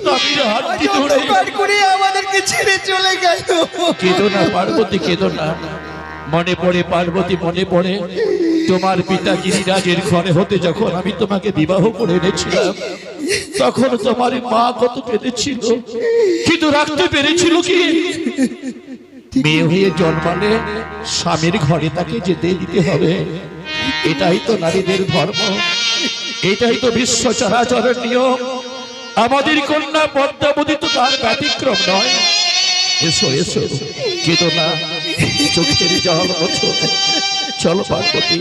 স্বামীর হাতটি ধরে করে আমাদেরকে ছেড়ে চলে গেল। কেঁদো না পার্বতী, কেঁদো না। মনে পড়ে পার্বতী, মনে পড়ে তোমার পিতা গিরিরাজের ঘরে হতে যখন আমি তোমাকে বিবাহ করে এনেছিলাম, তখন তোমার মা কত কেঁদেছিল, কিন্তু রাখতে পেরেছিল কি? মেয়ে হয়ে জন্মালে স্বামীর ঘরে তাকে যেতে দিতে হবে। এটাই তো নারীদের ধর্ম, এটাই তো বিশ্ব চরাচরের নিয়ম। আমাদের কন্যা পদ্মাবতী তো তার ব্যতিক্রম নয়। এসো এসো, কেঁদো না, চোখের জল মোছো। চলো পার্বতী,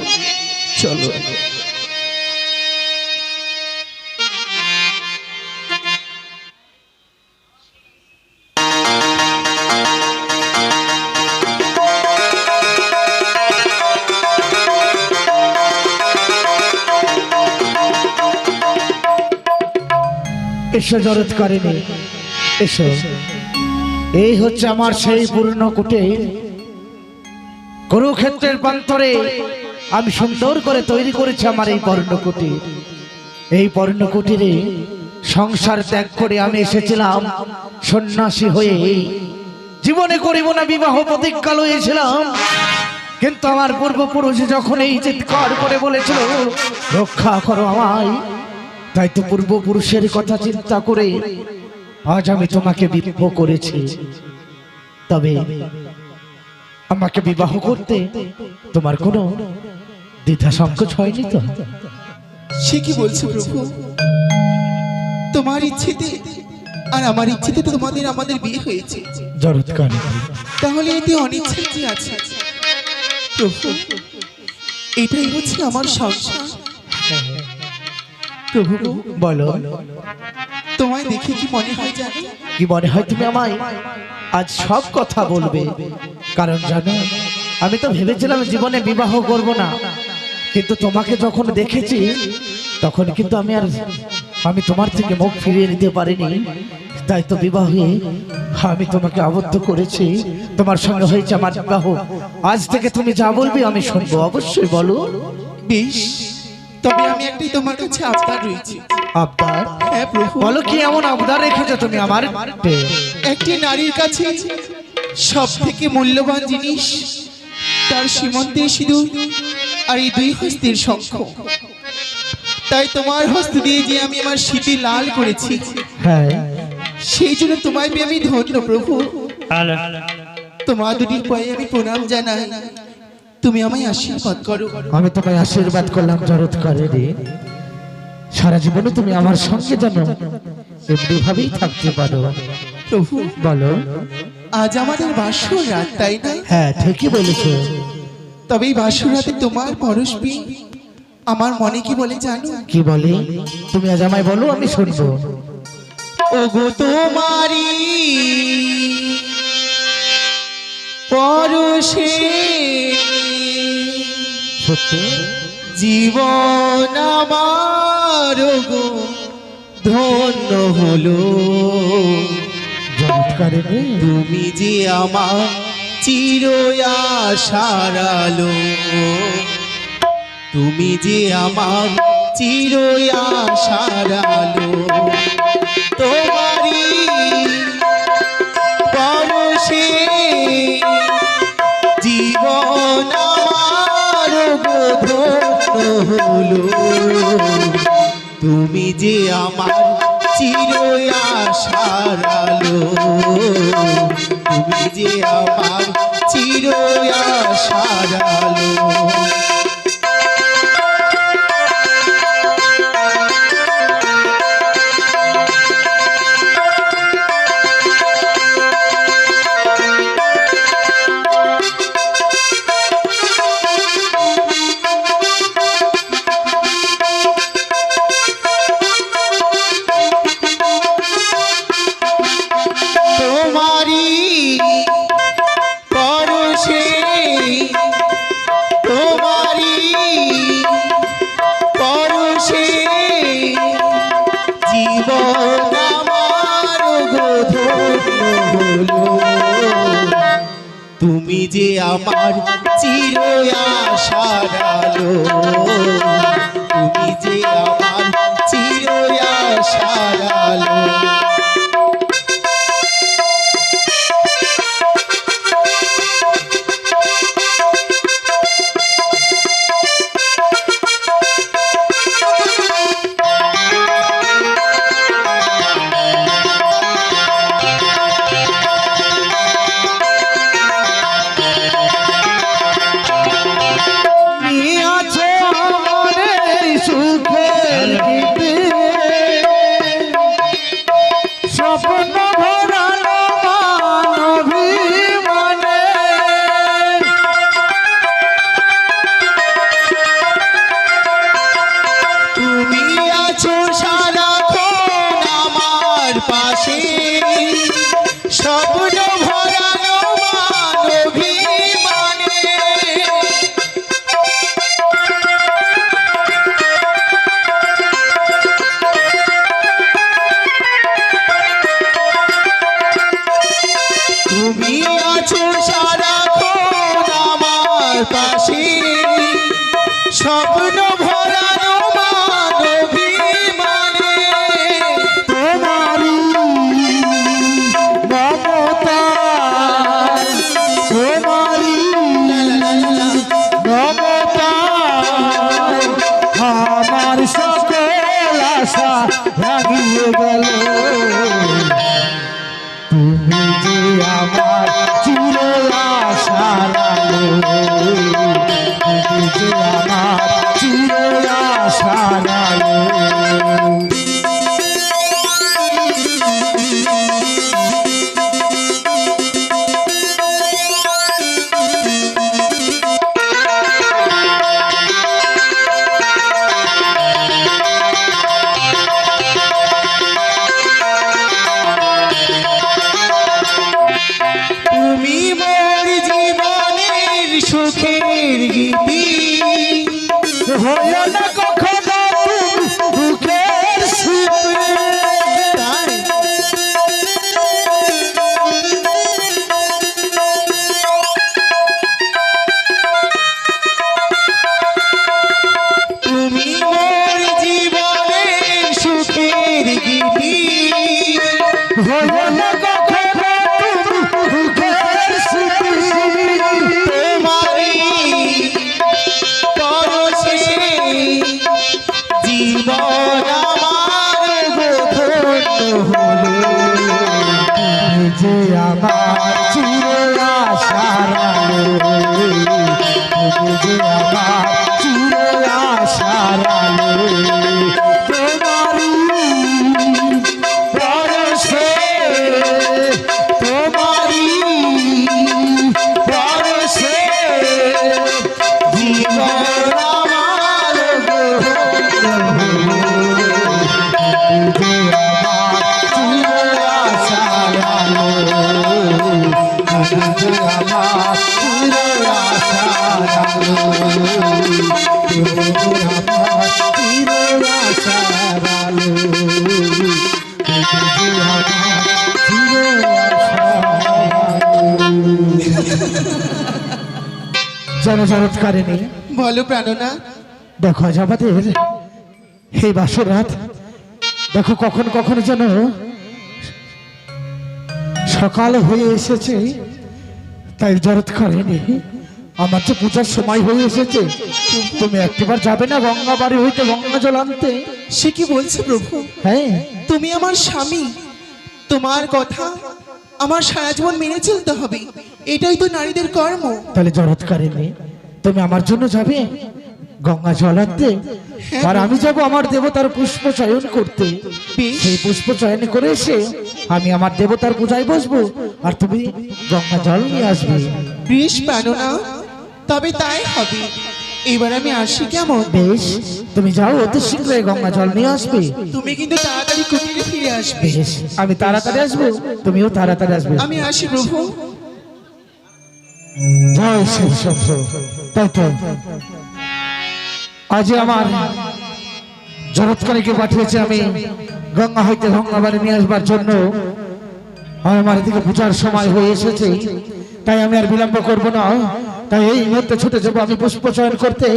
চলো। এসো জরৎ করেনি, এসো। এই হচ্ছে আমার সেই পূর্ণ কুটির। কুরুক্ষেত্রের প্রান্তরে আমি সুন্দর করে তৈরি করেছি আমার এই পর্ণকুটির। এই পর্ণকুটিরে সংসার ত্যাগ করে আমি এসেছিলাম সন্ন্যাসী হয়ে। জীবনে করিব না বিবাহ প্রতিজ্ঞা লইয়েছিলাম, কিন্তু আমার পূর্বপুরুষ যখন এই চিৎকার করে বলেছিল রক্ষা করো আমায়, তাই তো পূর্বপুরুষের কথা চিন্তা করে আজ আমি তোমাকে বিবাহ করেছি। তবে আমাকে বিবাহ করতে তোমার কোনো দ্বিধা সংকোচ হয়নি তো? সে কি বলছো প্রভু? তোমার ইচ্ছেতে আর আমার ইচ্ছেতে তো আমাদের বিয়ে হয়েছে। জরৎ কানে, তাহলে এতে অনিচ্ছা কি আছে প্রভু? এটাই হচ্ছে আমার সংসার। প্রভু বলো, তোমায় দেখে কি মনে হয় জানো? কি মনে হয় তুমি আমায় আজ সব কথা বলবে? কারণ জানো, আমি তো ভেবেছিলাম জীবনে বিবাহ করব না, কিন্তু তোমাকে যখন দেখেছি তখন কিন্তু আমি তোমার থেকে মুখ ফিরিয়ে নিতে পারিনি। তাই তো বিবাহে আমি তোমাকে আবদ্ধ করেছি, তোমার সঙ্গে হয়েছে আমার বিবাহ। আজ থেকে তুমি যা বলবে আমি শুনবো, অবশ্যই বলো। বেশ, তবে আমি একটাই তোমার কাছে আবদার রয়েছে। আবদার? হ্যাঁ প্রভু। বলো, কি এমন আবদার রেখেছো তুমি আমার? একটি নারীর কাছে সব থেকে মূল্যবান জিনিস তার সীমন্তের সিঁদুর আর এই দুই হস্তের শঙ্খ। তাই তোমার হস্ত দিয়ে যে আমি আমার স্মৃতি লাল করেছি, হ্যাঁ, সেই জন্য তোমায় পেয়ে আমি ধন্য প্রভু। তোমার দুটির পায়ে আমি প্রণাম জানাই, তুমি আমায় আশীর্বাদ করো। আমি তোমায় আশীর্বাদ করলাম জরৎ করেনি। সারা জীবনে তুমি আমার সঙ্গে যেন এমনি ভাবেই থাকতে পারো। প্রভু বলো। আজ আমাদের বাসর রাত, তাই না? হ্যাঁ, ঠিকই বলেছো। তবে এই বাসর রাতে তোমার পরশ পেয়ে আমার মনে কি বলে জানো? কি বলে? তুমি আজ আমায় বলো, আমি শুনবো। ওগো তোমারি পরশে সত্যি? জীবন আমার গো ধন্য হলো। জরৎ করেনি, তুমি যে আমার চির আশার আলো, তুমি যে আমার চির আশার আলো। তোমারি পরশে জীবন আমার গো ধন্য হলো। তুমি যে আমার চির আশার আলো, তুমি যে আমার চির আশার আলো। তোমারি পরশে, তোমারি পরশে জীবন আমার গো ধন্য হলো। তুমি যে আমার চির আশার আলো, তুমি যে আমার চির আশার আলো। পাশে স্বপ্ন ভরানো মানবিমানে তুমি আছো সারাক্ষণ আমার পাশে স্বপ্ন ভরানো মানবিমানে তোমারি মমতা তোমারি মমতা আমার সকল আশা ভাঙিয়ে গেল তুমি যে আমার চির আশার আলো তুমি যে আমার চির আশার আলো তুমি মোর জীবনের সুখের গীতি হইও না কখনো দুঃখের স্মৃতি তাই তুমি মোর জীবনের সুখের গীতি হইও না কখনো দুঃখের স্মৃতি তোমারি পরশে জীবন আমার বোধন হলো তুমি যে আমার চির আশার আলো তুমি যে আমার চির আশার আলো তোমারি পরশে তোমারি পরশে জীবন আমার বোধন যে আমার চির আশার আলো যে আমার চির আশার আলো যে আমার চির আশার আলো যে আমার চির জনজরৎকারিণী বলো প্রাণনা দেখো আজ আমাদের এই বাসর রাত দেখো কখন কখন যেন সকাল হয়ে এসেছে তাই জরৎ করেনি আমার তো পূজার সময় হয়ে এসেছে তুমি একটিবার যাবে না গঙ্গা বাড়ি হইতে গঙ্গা জল আনতে সে কি বলছে প্রভু হ্যাঁ তুমি আমার স্বামী তোমার কথা আমার সারা জীবন মেনে চলতে হবে এটাই তো নারীদের কর্ম তাহলে জরৎ করেনি তুমি আমার জন্য যাবে গঙ্গা জল আনতে আর আমি যাব আমার দেবতার পুষ্প চয়ন করতে বেশ সেই পুষ্প চয়ন করে এসে আমি আমার দেবতার পূজায় বসবো আর তুমি গঙ্গা জল নিয়ে আসবে বেশ প্রাণনা তবে তাই হবে এবার আমি আসি কেমন বেশ তুমি যাও অতি শীঘ্রই গঙ্গা জল নিয়ে আসবে তুমি কিন্তু তাড়াতাড়ি কুটিরে ফিরে আসবে বেশ আমি তাড়াতাড়ি আসবো তুমিও তাড়াতাড়ি আসবে আমি আসি প্রভু জয় শিব শম্ভু। তাই তো আজ আমার জগৎকারীকে পাঠিয়েছে আমি গঙ্গা হইতে গঙ্গা বাড়ি নিয়ে আসবার জন্য আমার এদিকে পূজার সময় হয়ে এসেছে তাই আমি আর বিলম্ব করব না তাই এই মুহূর্তে ছুটে যাবো আমি পুষ্প চয়ন করতে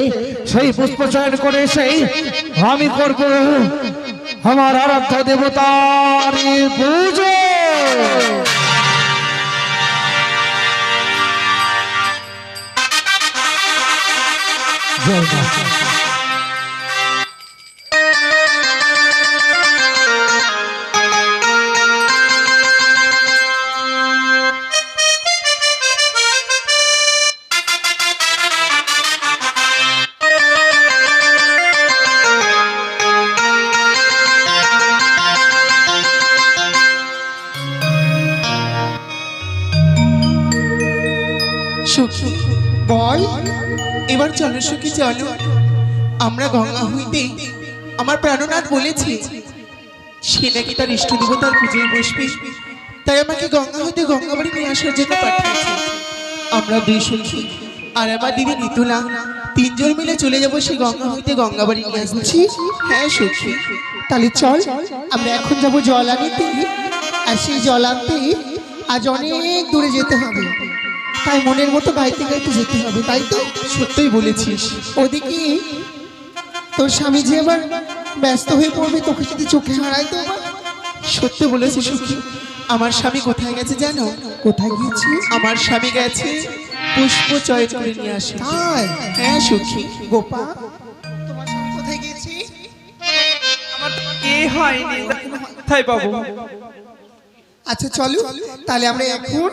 সেই পুষ্প চয়ন করে এসেই আমি করব আমার আরাধ্য দেবতার পুজো জয় মা সখী বল এবার চলো সখী চলো আমরা গঙ্গা হইতে আমার প্রাণনাথ বলেছি সে নাকি তার ইষ্ট দেবতার পুজোয় বসবে, তাই আমাকে গঙ্গা হইতে গঙ্গাবাড়ি নিয়ে আসার জন্য পাঠিয়েছে। আমরা দুই সখী আর আমার দিদি নিতুলা তিনজন মিলে চলে যাবো সেই গঙ্গা হইতে গঙ্গাবাড়ি নিয়ে আসছি। হ্যাঁ সখী, তাহলে চল আমরা এখন যাব জল আনতে, আর সেই জল আনতে আজ অনেক দূরে যেতে হবে, তাই মনের মতো গাইতে গাইতে যেতে হবে, তাই তো? সত্যই বলেছিস। ওদিকে তোর স্বামী যে এবার ব্যস্ত হয়ে পড়বে, তোকে যদি চোখে হারায় তো আবার। সত্যি বলেছিস সখী। আমার স্বামী কোথায় গেছে জানো? কোথায় গিয়েছিস? আমার স্বামী গেছে পুষ্প চয়ন করে নিয়ে আসে। তাই? হ্যাঁ সখী। গোপা, তোমার স্বামী কোথায় গিয়েছি? আমার তো কে হয়নি, কোথায় পাবো? আচ্ছা চলো, তাহলে আমরা এখন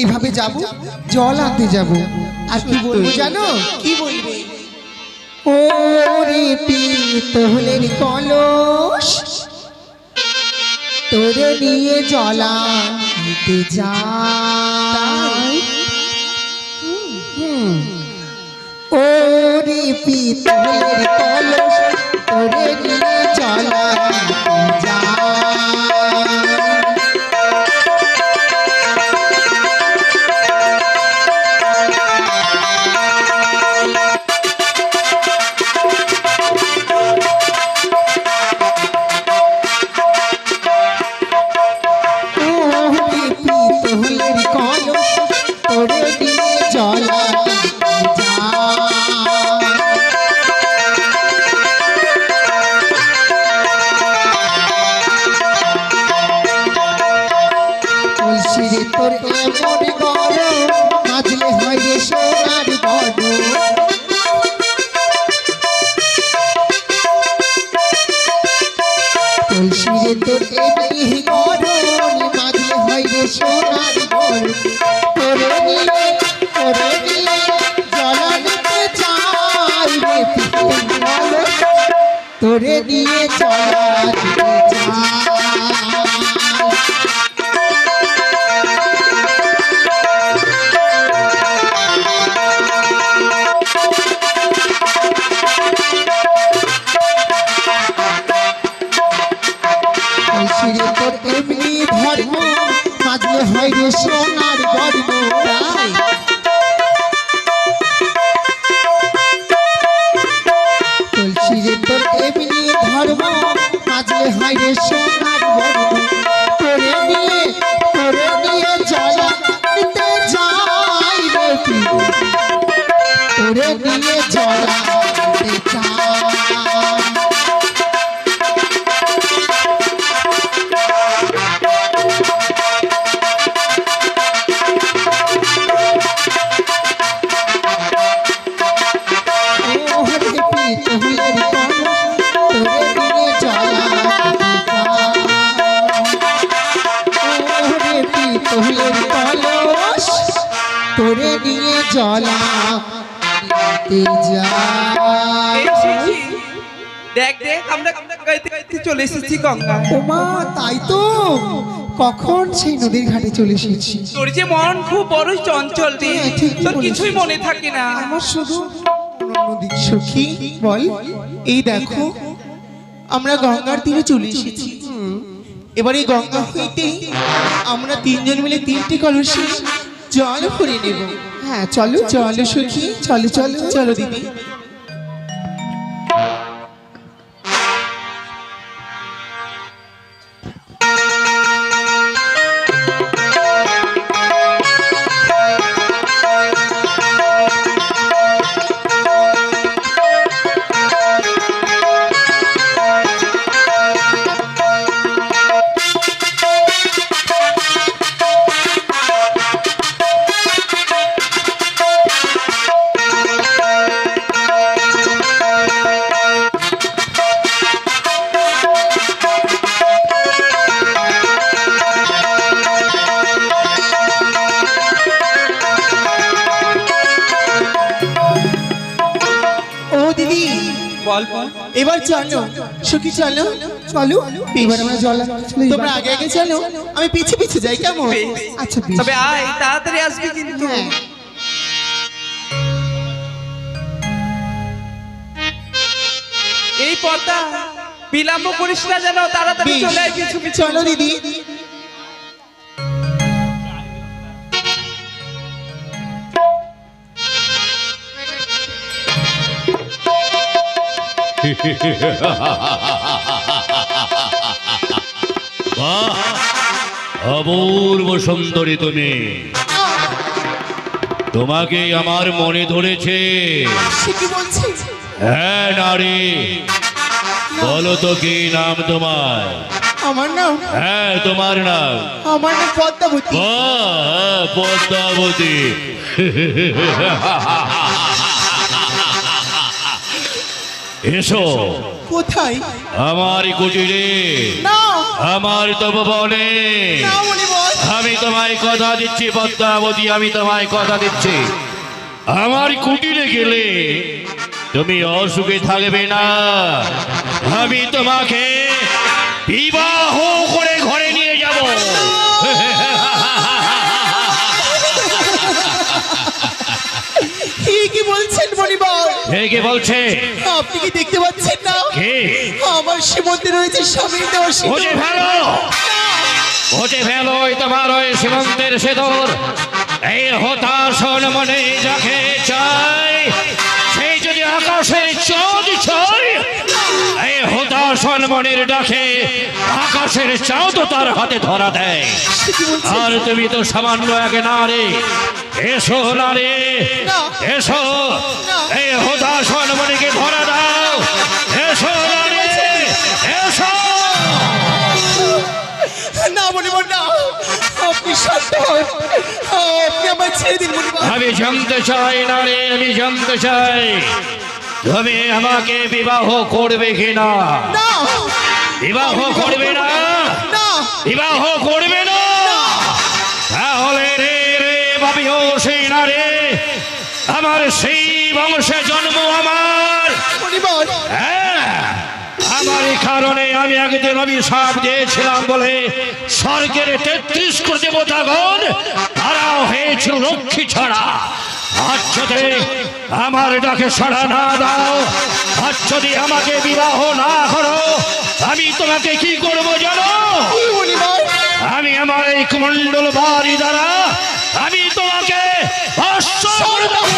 এইভাবে যাব, জল আনতে যাব। আর কি বলবো জানো? কি বলবে? ওরে পিতলের কলস তোরে নিয়ে জল আনতে যাই। ওরে পিতলের কলস তোরে নিয়ে জল আনতে যাই। তুলসীরে তোর এমনি গরম মাঝে হয় রে সোনার ঘর। তোরে নিয়ে জল আনতে চাই রে পিতলের কলস তোরে নিয়ে জল আনতে চাই। তুলসীরে তোর এমনি ধর্ম মাঝে হয় রে সোনার গর্ব। তুলসীরে তোর এমনি ধর্ম মাঝে হয় রে সোনার গর্ব। তোরে নিয়ে জল আনতে যাই রে তোরে নিয়ে জল আনতে চাই। তোরে নিয়ে জলা এসেছি। দেখ দেখ, আমরা গাইতে গাইতে চলে এসেছি গঙ্গা। ওমা, তাই তো, কখন সেই নদীর ঘাটে চলে এসেছি। তোর যে মন খুব বড়ই চঞ্চল রে, হ্যাঁ, ঠিকই তোর বলেছিস। কিছুই মনে থাকে না। আমার শুধু নদী। সখী বল, এই দেখো আমরা গঙ্গার তীরে চলে এসেছি। এবার এই গঙ্গা হইতে আমরা তিনজন মিলে তিনটি কলসে জল ভরে নেব। হ্যাঁ চলো চলো সখী, চলো চলো চলো দিদি। বল বল। এবার চলো সখী, চলো চলো এবার আমরা জল আনতে চলে যাই। তোমরা আগে আগে চলো, আমি পিছে পিছে যাই, কেমন? বেশ। আচ্ছা বেশ। তবে আয়, তাড়াতাড়ি আসবি কিন্তু। হ্যাঁ। এই পদ্মা বিলম্ব করিস না যেন, তাড়াতাড়ি বেশ, চলে আয় পিছু পিছু। চলো দিদি। বাহ, অপূর্ব সুন্দরী তুমি, তোমাকে আমার মনে ধরেছে। সে কি বলছে? হ্যাঁ নারী, বলো তো কি নাম তোমার? আমার নাম, হ্যাঁ তোমার নাম। আমার নাম পদ্মাবতী। বাহ, পদ্মাবতী। এসো কোথায়? আমার কুটিরে, না আমার তপবনে। না মণিবর, আমি তোমায় কথা দিচ্ছি পদ্মাবতী, আমি তোমায় কথা দিচ্ছি, আমার কুটিরে গেলে তুমি অসুখে থাকবে না। আমি তোমাকে বিবাহ করে ঘরে নিয়ে যাব। কি বলছেন মণিবর? কে বলছে? আপনি কি দেখতে পাচ্ছেন না? কে? আমার সীমন্তে রয়েছে স্বামীর দেওয়া সিঁদুর। বুঝে ফেলো, বুঝে ফেলো, ওই তোমার ওই সীমন্তের সিঁদুর। এই হতাশন মনে যাকে চাই, সেই যদি আকাশের চাঁদ চাই, এই হতাশন মনের ডাকে আকাশের চাঁদ তার হাতে ধরা দেয়। আর তুমি তো সামান্য এক নারী। এসো নারী, না। এসো, এই হতাশন মনিকে ধরা দাও। এসো নারী, এসো। না মণিবর না, আপনি শান্ত হন, আপনি আমার ছেড়ে দিন মণিবর। আমি জানতে চাই নারী, আমি জানতে চাই তুমি আমাকে বিবাহ করবে কিনা? না বিবাহ করবে না? না বিবাহ করবে না? তাহলে রে রে ভাবিও সেই নারী, আমার সেই বংশে জন্ম আমার। মণিবর, হ্যাঁ, আমার এই কারণে আমি একদিন অভিশাপ দিয়েছিলাম বলে স্বর্গের 33 কোটি দেবতাগণ তারাও হয়েছিল লক্ষ্মী ছাড়া। আজ যদি আমার ডাকে সাড়া না দাও, আজ যদি আমাকে বিবাহ না করো, আমি তোমাকে কি করবো জানো? কি মণিবর? আমি আমার এই কুমণ্ডল বাড়ি দ্বারা আমি তোমাকে ভস্ম করে দেব।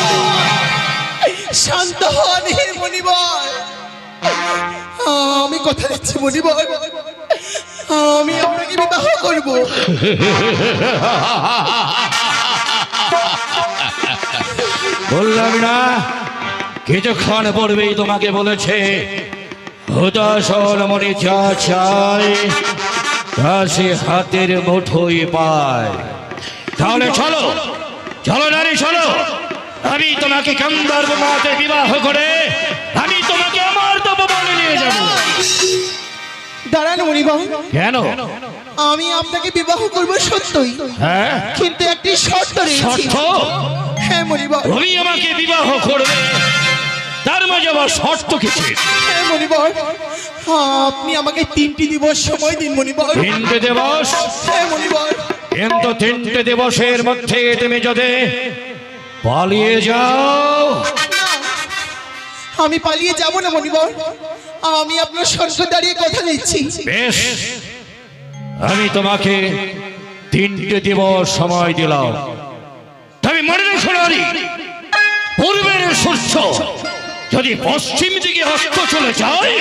শান্ত হন হে মণিবর, আমি কথা দিচ্ছি মণিবর, আমি আপনাকে বিবাহ করব। বললাম না কিছুক্ষণ পূর্বেই তোমাকে বলেছে হতাশন মনে যা চায় তা সে হাতের মুঠোয় পায়। তাহলে চলো, চলো নারী চলো, আমি তোমাকে গন্ধর্ব মাতে বিবাহ করে আমি তোমাকে আমার তপবনে নিয়ে যাব। দাঁড়ান মণিবর, কেন? আমি আপনাকে বিবাহ করব সত্যই, হ্যাঁ, কিন্তু একটি শর্ত রয়েছে। শর্ত? হ্যাঁ মণিবর, তুমি আমাকে বিবাহ করবে, তার মাঝে আবার শর্ত কিছু? হ্যাঁ মণিবর, আপনি আমাকে 3টি দিবস সময় দিন মণিবর। 3টে দিবস? হ্যাঁ মণিবর। কিন্তু 3টে দিবসের মধ্যে তুমি যদি পালিয়ে যাও? আমি পালিয়ে যাব না মণিবর, আমি আপনার সঙ্গে দাঁড়িয়ে কথা দিচ্ছি। বেশ, আমি তোমাকে 3টে দিবস সময় দিলাম। তবে মনে রেখো নারী, পূর্বের সূর্য যদি পশ্চিম দিকে অস্ত চলে যায়,